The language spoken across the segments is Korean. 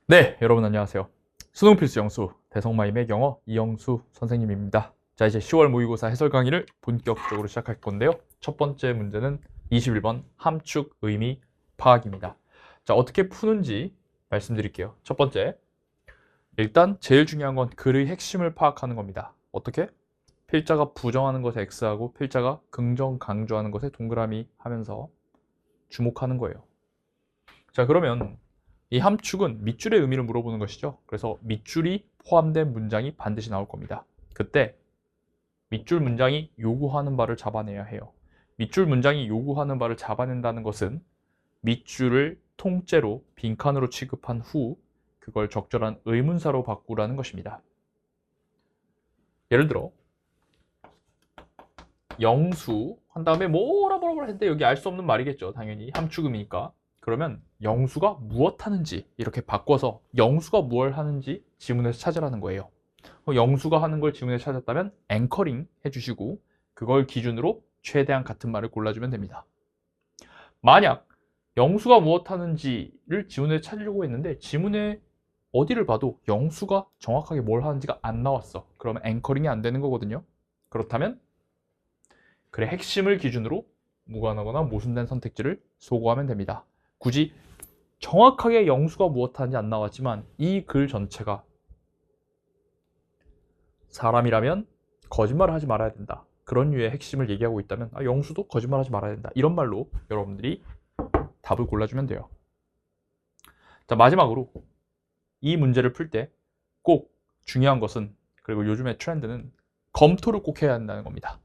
네, 여러분 안녕하세요. 수능 필수 영수 대성마임의 영어 이영수 선생님입니다. 자, 이제 10월 모의고사 해설 강의를 본격적으로 시작할 건데요. 첫 번째 문제는 21번 함축 의미 파악입니다. 자, 어떻게 푸는지 말씀드릴게요. 첫 번째, 일단 제일 중요한 건 글의 핵심을 파악하는 겁니다. 어떻게? 필자가 부정하는 것에 X하고 필자가 긍정 강조하는 것에 동그라미 하면서 주목하는 거예요. 자, 그러면 이 함축은 밑줄의 의미를 물어보는 것이죠. 그래서 밑줄이 포함된 문장이 반드시 나올 겁니다. 그때 밑줄 문장이 요구하는 바를 잡아내야 해요. 밑줄 문장이 요구하는 바를 잡아낸다는 것은 밑줄을 통째로 빈칸으로 취급한 후 그걸 적절한 의문사로 바꾸라는 것입니다. 예를 들어 영수 한 다음에 뭐라 했는데 여기 알 수 없는 말이겠죠. 당연히 함축음이니까. 그러면 영수가 무엇 하는지 이렇게 바꿔서 영수가 무엇 하는지 지문에서 찾으라는 거예요. 영수가 하는 걸 지문에서 찾았다면 앵커링 해주시고 그걸 기준으로 최대한 같은 말을 골라주면 됩니다. 만약 영수가 무엇 하는지를 지문에 찾으려고 했는데 지문에 어디를 봐도 영수가 정확하게 뭘 하는지가 안 나왔어. 그러면 앵커링이 안 되는 거거든요. 그렇다면 글의 핵심을 기준으로 무관하거나 모순된 선택지를 소거하면 됩니다. 굳이 정확하게 영수가 무엇 하는지 안 나왔지만 이 글 전체가 사람이라면 거짓말을 하지 말아야 된다. 그런 류의 핵심을 얘기하고 있다면 영수도 거짓말하지 말아야 된다. 이런 말로 여러분들이 답을 골라주면 돼요. 자, 마지막으로 이 문제를 풀 때 꼭 중요한 것은, 그리고 요즘의 트렌드는 검토를 꼭 해야 한다는 겁니다.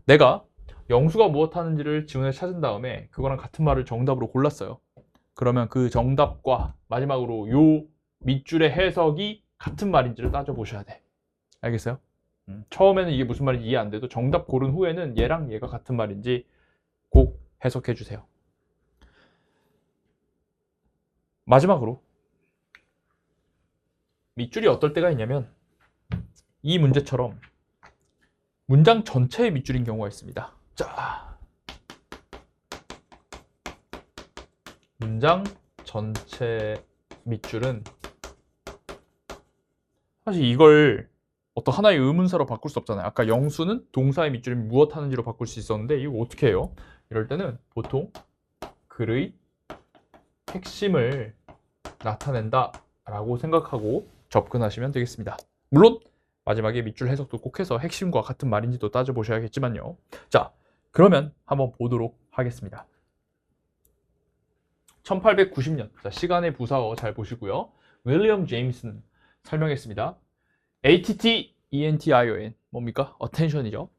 내가 영수가 무엇 하는지를 지문에 찾은 다음에 그거랑 같은 말을 정답으로 골랐어요. 그러면 그 정답과 마지막으로 요 밑줄의 해석이 같은 말인지를 따져보셔야 돼. 알겠어요? 처음에는 이게 무슨 말인지 이해 안 돼도 정답 고른 후에는 얘랑 얘가 같은 말인지 꼭 해석해 주세요. 마지막으로 밑줄이 어떨 때가 있냐면 이 문제처럼 문장 전체의 밑줄인 경우가 있습니다. 자, 문장 전체 밑줄은 사실 이걸 어떤 하나의 의문사로 바꿀 수 없잖아요. 아까 영수는 동사의 밑줄이 무엇 하는지로 바꿀 수 있었는데 이거 어떻게 해요? 이럴 때는 보통 글의 핵심을 나타낸다 라고 생각하고 접근하시면 되겠습니다. 물론 마지막에 밑줄 해석도 꼭 해서 핵심과 같은 말인지도 따져보셔야겠지만요. 자, 그러면 한번 보도록 하겠습니다. 1890년, 자, 시간의 부사어 잘 보시고요. 윌리엄 제임스는 설명했습니다. ATTENTION 뭡니까? attention이죠.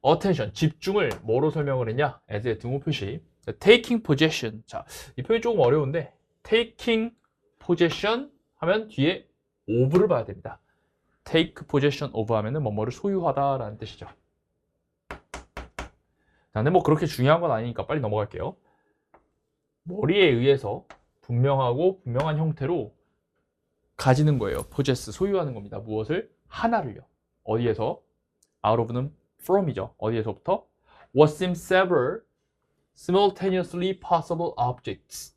attention, 집중을 뭐로 설명을 했냐? as의 등호 표시. taking possession. 자, 이 표현이 조금 어려운데 taking possession 하면 뒤에 of를 봐야 됩니다. take possession of 하면은 뭐뭐를 소유하다라는 뜻이죠. 자, 근데 뭐 그렇게 중요한 건 아니니까 빨리 넘어갈게요. 머리에 의해서 분명하고 분명한 형태로 가지는 거예요. possess, 소유하는 겁니다. 무엇을? 하나를요. 어디에서? out of는 from이죠. 어디에서부터? what seems several simultaneously possible objects.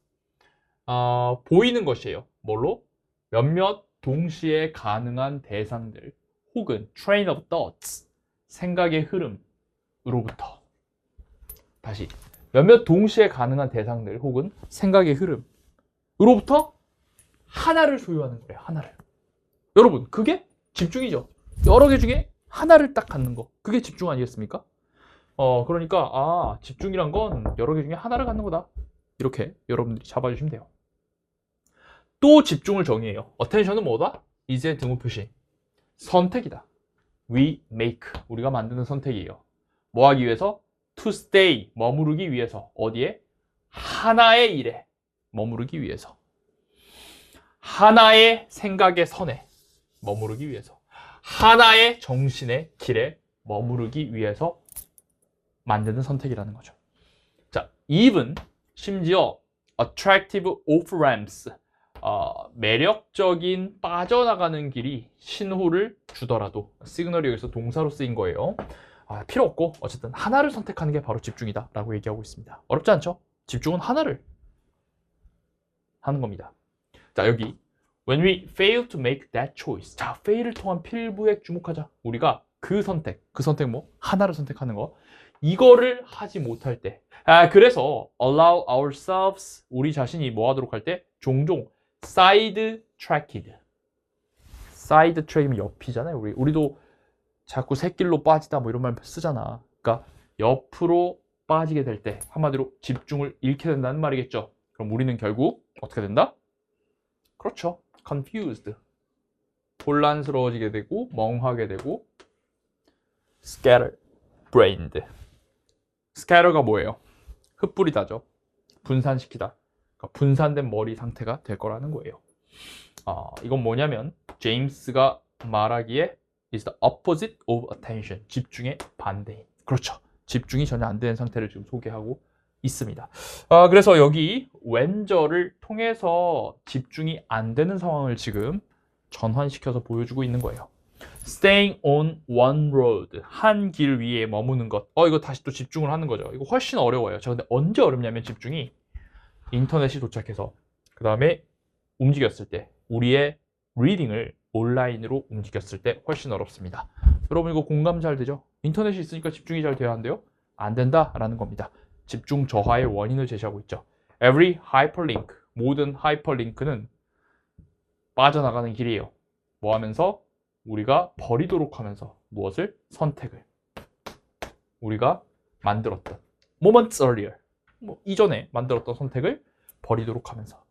보이는 것이에요. 뭘로? 몇몇 동시에 가능한 대상들 혹은 train of thoughts, 생각의 흐름으로부터. 다시, 몇몇 동시에 가능한 대상들 혹은 생각의 흐름으로부터 하나를 소유하는 거예요. 하나를. 여러분, 그게 집중이죠. 여러 개 중에 하나를 딱 갖는 거. 그게 집중 아니겠습니까? 그러니까 집중이란 건 여러 개 중에 하나를 갖는 거다. 이렇게 여러분들이 잡아주시면 돼요. 또 집중을 정의해요. attention은 뭐다? is의 등호 표시. 선택이다. we make, 우리가 만드는 선택이에요. 뭐 하기 위해서? to stay, 머무르기 위해서. 어디에? 하나의 일에 머무르기 위해서. 하나의 생각의 선에 머무르기 위해서. 하나의 정신의 길에 머무르기 위해서 만드는 선택이라는 거죠. 자, even, 심지어 attractive off-ramps, 매력적인 빠져나가는 길이 신호를 주더라도, 시그널이 여기서 동사로 쓰인 거예요. 필요 없고 어쨌든 하나를 선택하는 게 바로 집중이다 라고 얘기하고 있습니다. 어렵지 않죠? 집중은 하나를 하는 겁니다. 자, 여기 When we fail to make that choice. 자, fail을 통한 필부에 주목하자. 우리가 그 선택 뭐? 하나를 선택하는 거. 이거를 하지 못할 때. 그래서 allow ourselves, 우리 자신이 뭐 하도록 할 때? 종종 sidetracked. sidetrack이면 옆이잖아요. 우리도 자꾸 새길로 빠지다 뭐 이런 말 쓰잖아. 그러니까 옆으로 빠지게 될 때 한마디로 집중을 잃게 된다는 말이겠죠. 그럼 우리는 결국 어떻게 된다? 그렇죠. confused. 혼란스러워지게 되고 멍하게 되고 scatterbrained. scatter가 뭐예요? 흩뿌리다죠. 분산시키다. 그러니까 분산된 머리 상태가 될 거라는 거예요. 이건 뭐냐면 제임스가 말하기에 is the opposite of attention. 집중의 반대인. 그렇죠. 집중이 전혀 안 되는 상태를 지금 소개하고 있습니다. 그래서 여기 왼절을 통해서 집중이 안 되는 상황을 지금 전환시켜서 보여주고 있는 거예요. Staying on one road. 한 길 위에 머무는 것. 이거 다시 또 집중을 하는 거죠. 이거 훨씬 어려워요. 자, 근데 언제 어렵냐면 집중이 인터넷이 도착해서 그 다음에 움직였을 때 우리의 리딩을 온라인으로 움직였을 때 훨씬 어렵습니다. 여러분 이거 공감 잘 되죠? 인터넷이 있으니까 집중이 잘 돼야 한대요? 안 된다라는 겁니다. 집중 저하의 원인을 제시하고 있죠. Every hyperlink, 모든 하이퍼링크는 빠져나가는 길이에요. 뭐 하면서? 우리가 버리도록 하면서 무엇을? 선택을. 우리가 만들었던 moments earlier, 이전에 만들었던 선택을 버리도록 하면서.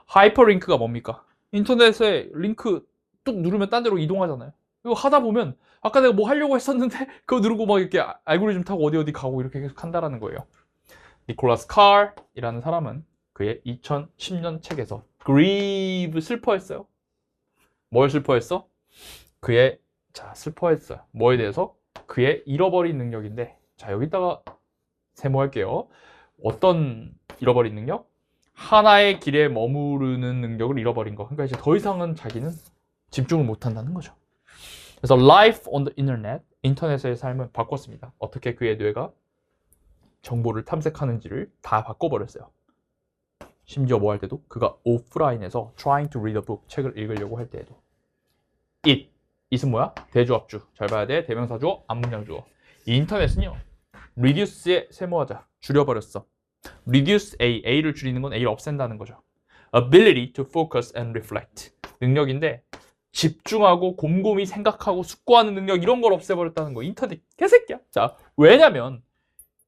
하이퍼링크가 뭡니까? 인터넷에 링크 뚝 누르면 딴 데로 이동하잖아요. 이거 하다 보면 아까 내가 뭐 하려고 했었는데 그거 누르고 막 이렇게 알고리즘 타고 어디 가고 이렇게 계속 한다라는 거예요. 니콜라스 칼이라는 사람은 그의 2010년 책에서 grieve, 슬퍼했어요. 뭘 슬퍼했어? 슬퍼했어요. 뭐에 대해서? 그의 잃어버린 능력인데, 자, 여기다가 세모할게요. 어떤 잃어버린 능력? 하나의 길에 머무르는 능력을 잃어버린 거. 그러니까 이제 더 이상은 자기는 집중을 못 한다는 거죠. 그래서 life on the internet, 인터넷의 삶을 바꿨습니다. 어떻게 그의 뇌가 정보를 탐색하는지를 다 바꿔버렸어요. 심지어 뭐 할 때도 그가 오프라인에서 trying to read a book, 책을 읽으려고 할 때에도 it은 뭐야? 대조합주. 잘 봐야 돼. 대명사 주어, 앞문장 주어. 이 인터넷은요, reduce에 세모하자. 줄여버렸어. reduce A를 줄이는 건 A를 없앤다는 거죠. ability to focus and reflect. 능력인데 집중하고 곰곰이 생각하고 숙고하는 능력, 이런 걸 없애버렸다는 거. 인터넷 개새끼야. 자, 왜냐면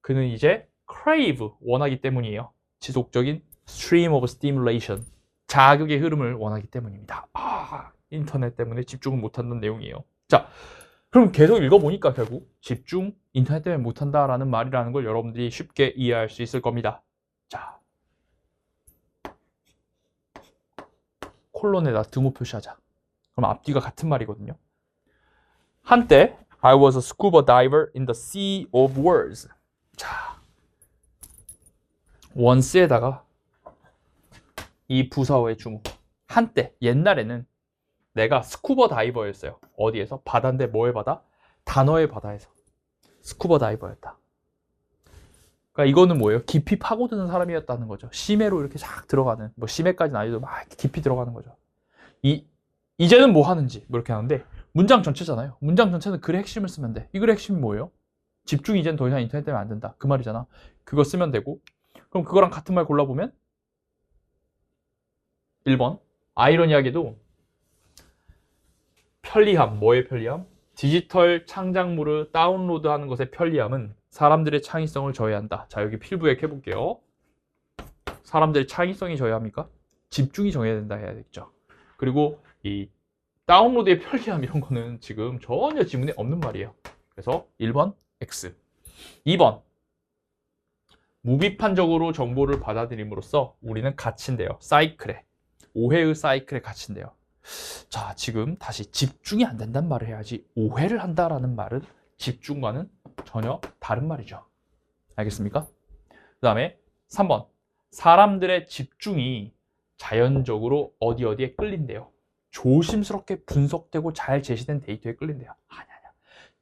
그는 이제 crave, 원하기 때문이에요. 지속적인 stream of stimulation, 자극의 흐름을 원하기 때문입니다. 인터넷 때문에 집중을 못한다는 내용이에요. 자, 그럼 계속 읽어보니까 결국 집중, 인터넷 때문에 못한다라는 말이라는 걸 여러분들이 쉽게 이해할 수 있을 겁니다. 자, 콜론에다 등호 표시하자. 그럼 앞뒤가 같은 말이거든요. 한때 I was a scuba diver in the sea of words. 자, once에다가 이 부사어의 주목. 한때, 옛날에는 내가 스쿠버 다이버였어요. 어디에서? 바다인데 뭐의 바다? 단어의 바다에서. 스쿠버 다이버였다. 그러니까 이거는 뭐예요? 깊이 파고드는 사람이었다는 거죠. 심해로 이렇게 싹 들어가는, 뭐 심해까지는 아니어도 막 깊이 들어가는 거죠. 이제는 뭐 하는지 뭐 이렇게 하는데 문장 전체잖아요. 문장 전체는 글의 핵심을 쓰면 돼. 이 글의 핵심이 뭐예요? 집중이 이제는 더 이상 인터넷 때문에 안 된다. 그 말이잖아. 그거 쓰면 되고, 그럼 그거랑 같은 말 골라보면 1번, 아이러니하게도 편리함, 뭐의 편리함? 디지털 창작물을 다운로드하는 것의 편리함은 사람들의 창의성을 저해한다. 자, 여기 필부액 해볼게요. 사람들의 창의성이 저해합니까? 집중이 정해야 된다 해야 되겠죠. 그리고 이 다운로드의 편리함, 이런 거는 지금 전혀 지문에 없는 말이에요. 그래서 1번 X. 2번, 무비판적으로 정보를 받아들임으로써 우리는 갇힌대요. 사이클에, 오해의 사이클에 갇힌대요. 자, 지금 다시 집중이 안 된다는 말을 해야지 오해를 한다라는 말은 집중과는 전혀 다른 말이죠. 알겠습니까? 그 다음에 3번, 사람들의 집중이 자연적으로 어디에 끌린대요. 조심스럽게 분석되고 잘 제시된 데이터에 끌린대요. 아니야.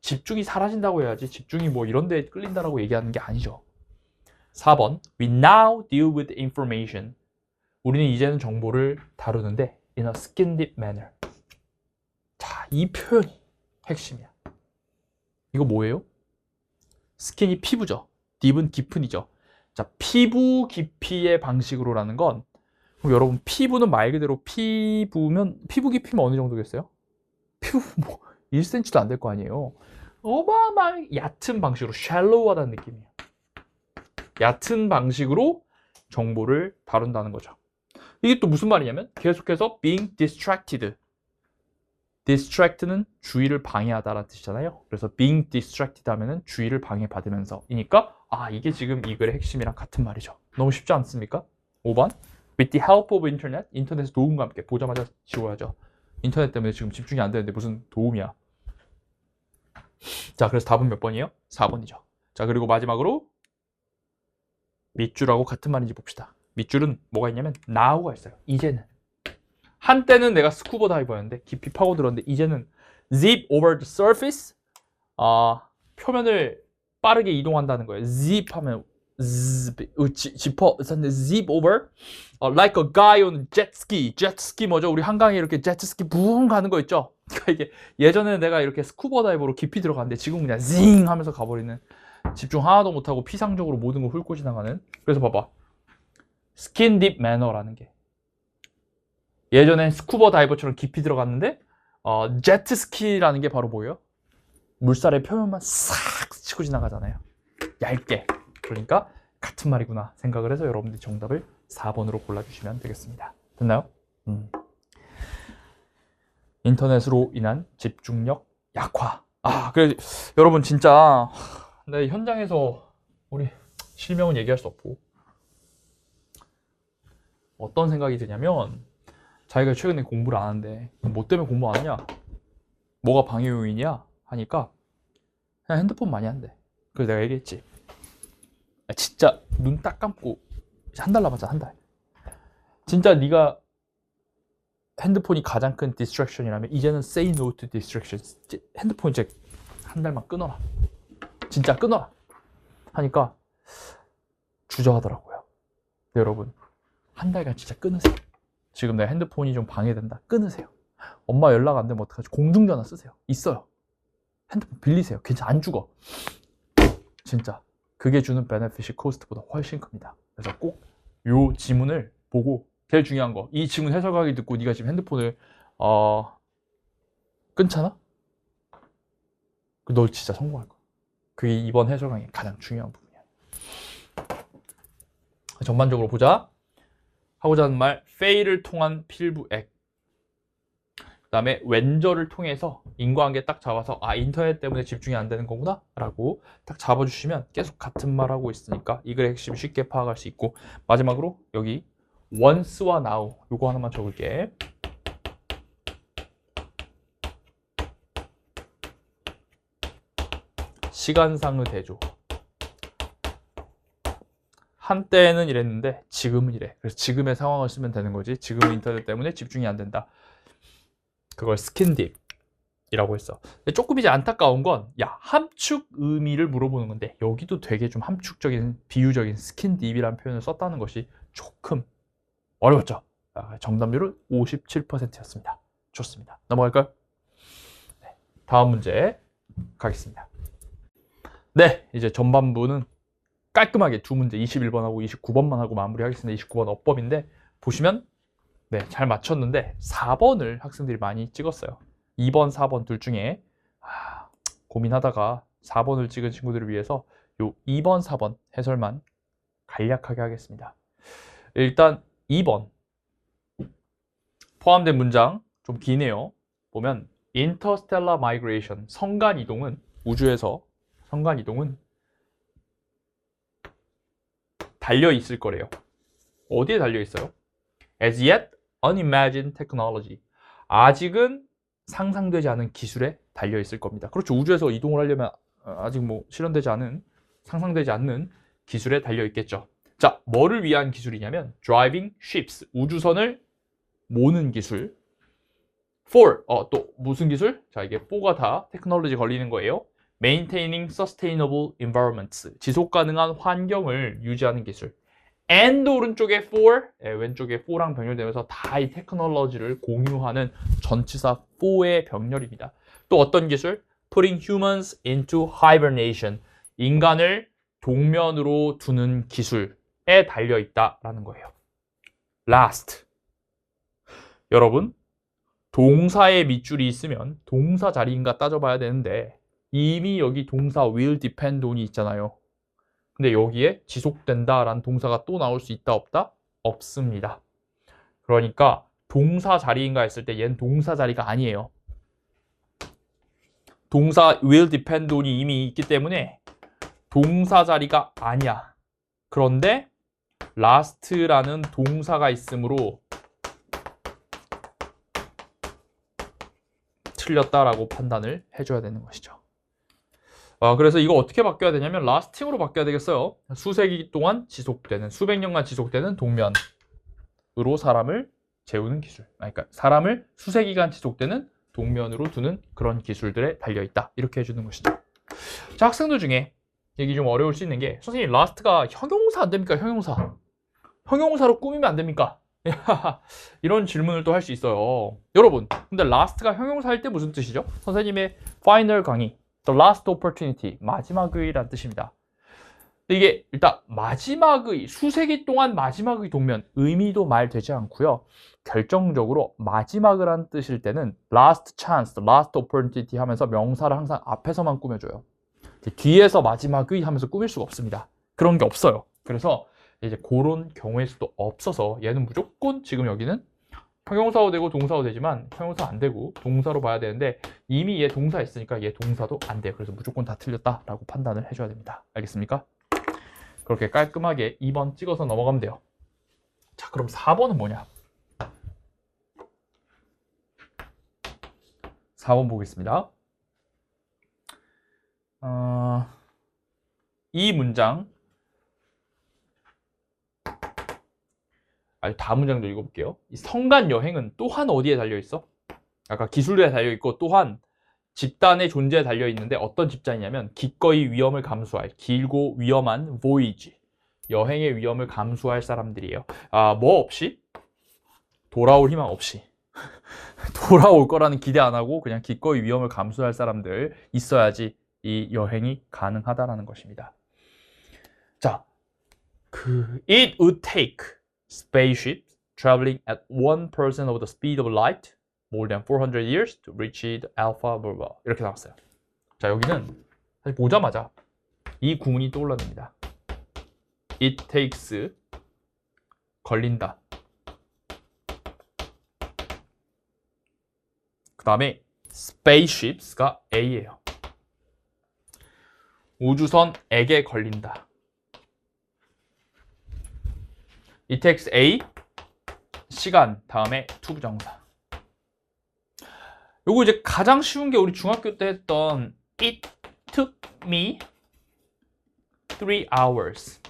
집중이 사라진다고 해야지 집중이 뭐 이런 데에 끌린다라고 얘기하는 게 아니죠. 4번, we now deal with information. 우리는 이제는 정보를 다루는데 in a skin deep manner. 자, 이 표현이 핵심이야. 이거 뭐예요? 스킨이 피부죠. 딥은 깊은이죠. 자, 피부 깊이의 방식으로라는 건, 그럼 여러분 피부는 말 그대로 피부면 피부 깊이면 어느 정도겠어요? 피부 뭐 1cm도 안 될 거 아니에요. 어마어마하게 얕은 방식으로 shallow하다는 느낌이에요. 얕은 방식으로 정보를 다룬다는 거죠. 이게 또 무슨 말이냐면 계속해서 being distracted. distract는 주의를 방해하다라는 뜻이잖아요. 그래서 being distracted 하면은 주의를 방해받으면서 이니까 이게 지금 이 글의 핵심이랑 같은 말이죠. 너무 쉽지 않습니까? 5번 with the help of internet. 인터넷의 도움과 함께. 보자마자 지워야죠. 인터넷 때문에 지금 집중이 안 되는데 무슨 도움이야. 자, 그래서 답은 몇 번이에요? 4번이죠. 자, 그리고 마지막으로 밑줄하고 같은 말인지 봅시다. 밑줄은 뭐가 있냐면 now가 있어요. 이제는. 한때는 내가 스쿠버 다이버였는데 깊이 파고들었는데 이제는 zip over the surface. 표면을 빠르게 이동한다는 거예요. zip 하면 지퍼 zip over like a guy on jet ski. jet ski 뭐죠? 우리 한강에 이렇게 제트 스키 붕 가는 거 있죠? 그러니까 이게 예전에는 내가 이렇게 스쿠버 다이버로 깊이 들어갔는데 지금 그냥 징 하면서 가버리는, 집중 하나도 못하고 피상적으로 모든 걸 훑고 지나가는. 그래서 봐봐, 스킨 딥 매너라는 게 예전엔 스쿠버 다이버처럼 깊이 들어갔는데 제트 스키라는 게 바로 뭐예요? 물살의 표면만 싹 치고 지나가잖아요. 얇게. 그러니까 같은 말이구나 생각을 해서 여러분들이 정답을 4번으로 골라주시면 되겠습니다. 됐나요? 인터넷으로 인한 집중력 약화. 그래 여러분 진짜 내 현장에서 우리 실명은 얘기할 수 없고 어떤 생각이 드냐면, 자기가 최근에 공부를 안 하는데 뭐 때문에 공부 안 하냐? 뭐가 방해 요인이야? 하니까 그냥 핸드폰 많이 한대. 그래서 내가 얘기했지. 진짜 눈 딱 감고 한 달 남았잖아. 한 달. 진짜 네가 핸드폰이 가장 큰 디스트랙션이라면 이제는 say no to distractions. 핸드폰 이제 한 달만 끊어라. 진짜 끊어라. 하니까 주저하더라고요. 네, 여러분 한 달간 진짜 끊으세요. 지금 내 핸드폰이 좀 방해된다. 끊으세요. 엄마 연락 안 되면 어떡하지? 공중전화 쓰세요. 있어요. 핸드폰 빌리세요. 괜찮아. 안 죽어. 진짜 그게 주는 베네핏이 코스트보다 훨씬 큽니다. 그래서 꼭 요 지문을 보고, 제일 중요한 거, 이 지문 해석하기 듣고 네가 지금 핸드폰을 끊잖아? 너 진짜 성공할 거야. 그게 이번 해설 강의 가장 중요한 부분이야. 전반적으로 보자. 하고자 하는 말, fail을 통한 필부액. 그 다음에 왼절을 통해서 인과관계 딱 잡아서 인터넷 때문에 집중이 안 되는 거구나 라고 딱 잡아주시면 계속 같은 말 하고 있으니까 이 글의 핵심 쉽게 파악할 수 있고, 마지막으로 여기 once와 now 요거 하나만 적을게. 시간상의 대조. 한때는 이랬는데 지금은 이래. 그래서 지금의 상황을 쓰면 되는 거지. 지금은 인터넷 때문에 집중이 안 된다. 그걸 스킨딥이라고 했어. 근데 조금 이제 안타까운 건, 함축 의미를 물어보는 건데 여기도 되게 좀 함축적인 비유적인 스킨딥이라는 표현을 썼다는 것이 조금 어려웠죠. 정답률은 57%였습니다. 좋습니다. 넘어갈까요? 네, 다음 문제 가겠습니다. 네, 이제 전반부는 깔끔하게 두 문제 21번하고 29번만 하고 마무리하겠습니다. 29번 어법인데 보시면 잘 맞췄는데 4번을 학생들이 많이 찍었어요. 2번, 4번 둘 중에 고민하다가 4번을 찍은 친구들을 위해서 요 2번, 4번 해설만 간략하게 하겠습니다. 일단 2번 포함된 문장 좀 기네요. 보면 Interstellar Migration, 성간 이동은 우주에서 성간 이동은 달려 있을 거래요. 어디에 달려 있어요? As yet unimagined technology. 아직은 상상되지 않은 기술에 달려 있을 겁니다. 그렇죠. 우주에서 이동을 하려면 아직 실현되지 않은, 상상되지 않는 기술에 달려 있겠죠. 자, 뭐를 위한 기술이냐면 driving ships, 우주선을 모는 기술. for, 또 무슨 기술? 자, 이게 for가 다 테크놀로지 걸리는 거예요. maintaining sustainable environments, 지속 가능한 환경을 유지하는 기술. and 오른쪽에 for, 왼쪽에 for랑 병렬되면서 다 이 테크놀로지를 공유하는 전치사 for의 병렬입니다. 또 어떤 기술? Putting humans into hibernation. 인간을 동면으로 두는 기술에 달려있다라는 거예요. last. 여러분, 동사에 밑줄이 있으면 동사 자리인가 따져봐야 되는데 이미 여기 동사 will depend on이 있잖아요. 근데 여기에 지속된다라는 동사가 또 나올 수 있다 없다? 없습니다. 그러니까 동사 자리인가 했을 때 얘는 동사 자리가 아니에요. 동사 will depend on이 이미 있기 때문에 동사 자리가 아니야. 그런데 last라는 동사가 있으므로 틀렸다라고 판단을 해줘야 되는 것이죠. 그래서 이거 어떻게 바뀌어야 되냐면 lasting으로 바뀌어야 되겠어요. 수세기 동안 지속되는, 수백 년간 지속되는 동면으로 사람을 재우는 기술. 그러니까 사람을 수세기간 지속되는 동면으로 두는 그런 기술들에 달려있다. 이렇게 해주는 것이죠. 자, 학생들 중에 얘기 좀 어려울 수 있는 게 선생님 last가 형용사 안 됩니까? 형용사. 형용사로 꾸미면 안 됩니까? 이런 질문을 또 할 수 있어요. 여러분, 근데 last가 형용사 할 때 무슨 뜻이죠? 선생님의 파이널 강의, the last opportunity, 마지막의 라는 뜻입니다. 이게 일단 마지막의, 수세기 동안 마지막의 동면, 의미도 말되지 않고요. 결정적으로 마지막을 한 뜻일 때는 last chance, last opportunity 하면서 명사를 항상 앞에서만 꾸며줘요. 뒤에서 마지막의 하면서 꾸밀 수가 없습니다. 그런 게 없어요. 그래서 이제 그런 경우의 수도 없어서 얘는 무조건 지금 여기는 형용사도 되고 동사도 되지만 형용사 안 되고 동사로 봐야 되는데 이미 얘 동사 있으니까 얘 동사도 안 돼요. 그래서 무조건 다 틀렸다라고 판단을 해줘야 됩니다. 알겠습니까? 그렇게 깔끔하게 2번 찍어서 넘어가면 돼요. 자, 그럼 4번은 뭐냐? 4번 보겠습니다. 이 문장 다음 문장도 읽어볼게요. 이 성간 여행은 또한 어디에 달려있어? 아까 기술에 달려있고 또한 집단의 존재에 달려있는데 어떤 집단이냐면 기꺼이 위험을 감수할 길고 위험한 voyage, 여행의 위험을 감수할 사람들이에요. 뭐 없이? 돌아올 희망 없이 돌아올 거라는 기대 안 하고 그냥 기꺼이 위험을 감수할 사람들 있어야지 이 여행이 가능하다라는 것입니다. 자, it would take spaceships traveling at 1% of the speed of light more than 400 years to reach the alpha blah blah 이렇게 나왔어요. 자, 여기는 사실 보자마자 이 구문이 떠올랐습니다. It takes 걸린다. 그 다음에 spaceships가 A예요. 우주선에게 걸린다. It takes A 시간 다음에 to 부정사. 요거 이제 가장 쉬운 게 우리 중학교 때 했던 It took me 3 hours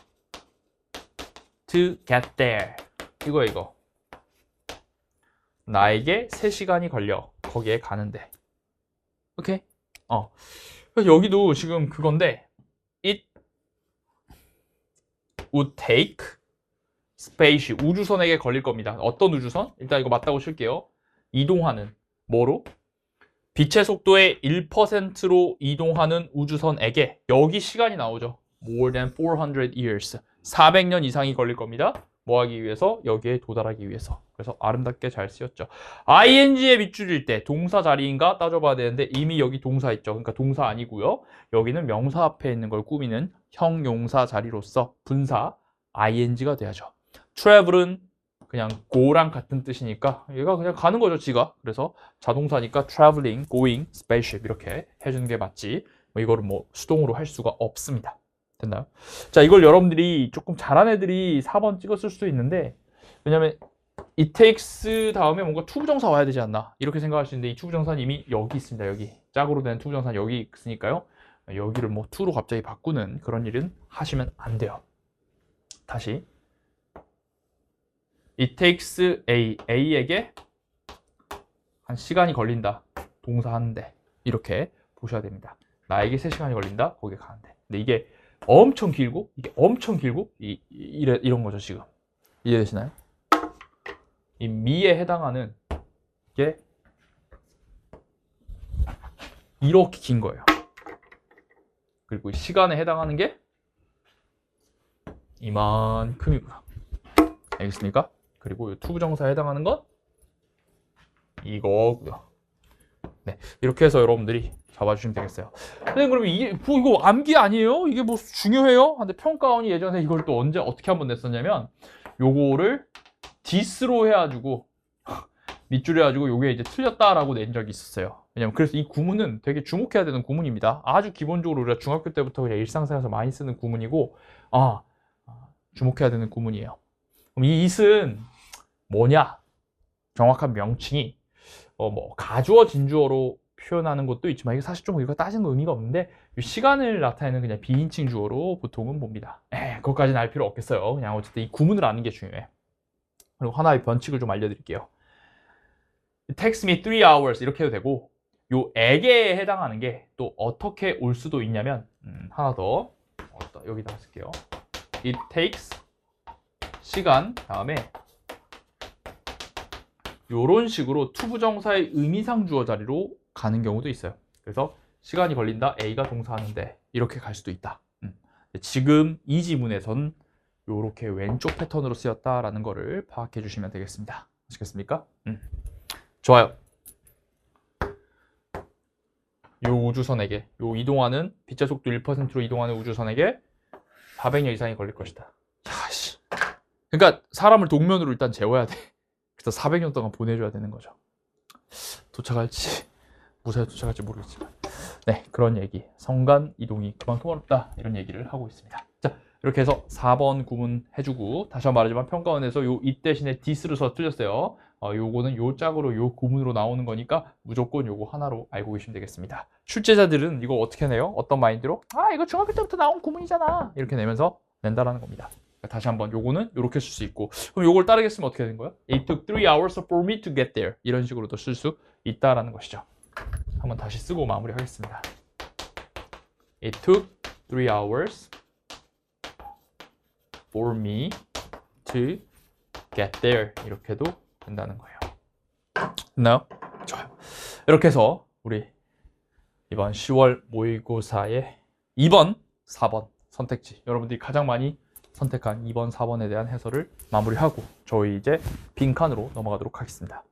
to get there. 이거. 나에게 3시간이 걸려 거기에 가는데. 오케이? 여기도 지금 그건데 It would take spaceship, 우주선에게 걸릴 겁니다. 어떤 우주선? 일단 이거 맞다고 칠게요. 이동하는 뭐로? 빛의 속도의 1%로 이동하는 우주선에게 여기 시간이 나오죠. More than 400 years. 400년 이상이 걸릴 겁니다. 뭐 하기 위해서? 여기에 도달하기 위해서. 그래서 아름답게 잘 쓰였죠. ing에 밑줄일 때 동사 자리인가 따져봐야 되는데 이미 여기 동사 있죠. 그러니까 동사 아니고요. 여기는 명사 앞에 있는 걸 꾸미는 형용사 자리로서 분사 ing가 돼야죠. travel은 그냥 go랑 같은 뜻이니까 얘가 그냥 가는 거죠, 지가. 그래서 자동사니까 traveling, going, spaceship 이렇게 해주는 게 맞지. 이거를 수동으로 할 수가 없습니다. 됐나요? 자, 이걸 여러분들이 조금 잘한 애들이 4번 찍었을 수도 있는데 왜냐면 it takes 다음에 뭔가 투부정사 와야 되지 않나 이렇게 생각할 수 있는데 이 투부정사는 이미 여기 있습니다. 여기 짝으로 된 투부정사는 여기 있으니까요. 여기를 to로 갑자기 바꾸는 그런 일은 하시면 안 돼요. 다시 It takes A에게 한 시간이 걸린다. 동사 하는데 이렇게 보셔야 됩니다. 나에게 3시간이 걸린다. 거기에 가는데. 근데 이게 엄청 길고 이게 엄청 길고 이런 거죠 지금. 이해되시나요? 이 미에 해당하는 게 이렇게 긴 거예요. 그리고 시간에 해당하는 게 이만큼이구나. 알겠습니까? 그리고 이 투부정사에 해당하는 건 이거고요. 네, 이렇게 해서 여러분들이 잡아주시면 되겠어요. 근데 그러면 이게 뭐 이거 암기 아니에요? 이게 뭐 중요해요? 근데 평가원이 예전에 이걸 또 언제 어떻게 한번 냈었냐면 요거를 디스로 해가지고 밑줄 해가지고 요게 이제 틀렸다라고 낸 적이 있었어요. 왜냐면 그래서 이 구문은 되게 주목해야 되는 구문입니다. 아주 기본적으로 우리가 중학교 때부터 그냥 일상생활에서 많이 쓰는 구문이고 주목해야 되는 구문이에요. 그럼 이 it은 뭐냐? 정확한 명칭이 뭐 가주어 진주어로 표현하는 것도 있지만 이게 사실 좀 이거 따지는 의미가 없는데 이 시간을 나타내는 그냥 비인칭 주어로 보통은 봅니다. 그것까지는 알 필요 없겠어요. 그냥 어쨌든 이 구문을 아는 게 중요해. 그리고 하나의 변칙을 좀 알려드릴게요. It takes me 3 hours 이렇게 해도 되고 요 에게에 해당하는 게 또 어떻게 올 수도 있냐면 하나 더 여기다 쓸게요. It takes 시간 다음에 요런 식으로 투부정사의 의미상 주어 자리로 가는 경우도 있어요. 그래서 시간이 걸린다, A가 동사하는데 이렇게 갈 수도 있다. 지금 이 지문에선 요렇게 왼쪽 패턴으로 쓰였다라는 거를 파악해 주시면 되겠습니다. 아시겠습니까? 좋아요. 요 우주선에게, 요 이동하는 빛의 속도 1%로 이동하는 우주선에게 400년 이상이 걸릴 것이다. 야씨. 그러니까 사람을 동면으로 일단 재워야 돼. 그래서 400년 동안 보내줘야 되는 거죠. 도착할지 무사히 도착할지 모르겠지만 네, 그런 얘기. 성간 이동이 그만큼 어렵다 이런 얘기를 하고 있습니다. 자, 이렇게 해서 4번 구문 해주고 다시 한번 말하지만 평가원에서 요 이 대신에 디스를 써 틀렸어요. 요거는 요 짝으로 요 구문으로 나오는 거니까 무조건 요거 하나로 알고 계시면 되겠습니다. 출제자들은 이거 어떻게 내요? 어떤 마인드로? 이거 중학교 때부터 나온 구문이잖아 이렇게 내면서 낸다라는 겁니다. 다시 한번 요거는 이렇게 쓸 수 있고 그럼 요걸 따르게 쓰면 어떻게 되는 거예요? It took 3 hours for me to get there 이런 식으로도 쓸 수 있다라는 것이죠. 한번 다시 쓰고 마무리하겠습니다. It took 3 hours for me to get there 이렇게도 된다는 거예요. 됐나요? 좋아요. 이렇게 해서 우리 이번 10월 모의고사의 2번, 4번 선택지 여러분들이 가장 많이 선택한 2번, 4번에 대한 해설을 마무리하고 저희 이제 빈칸으로 넘어가도록 하겠습니다.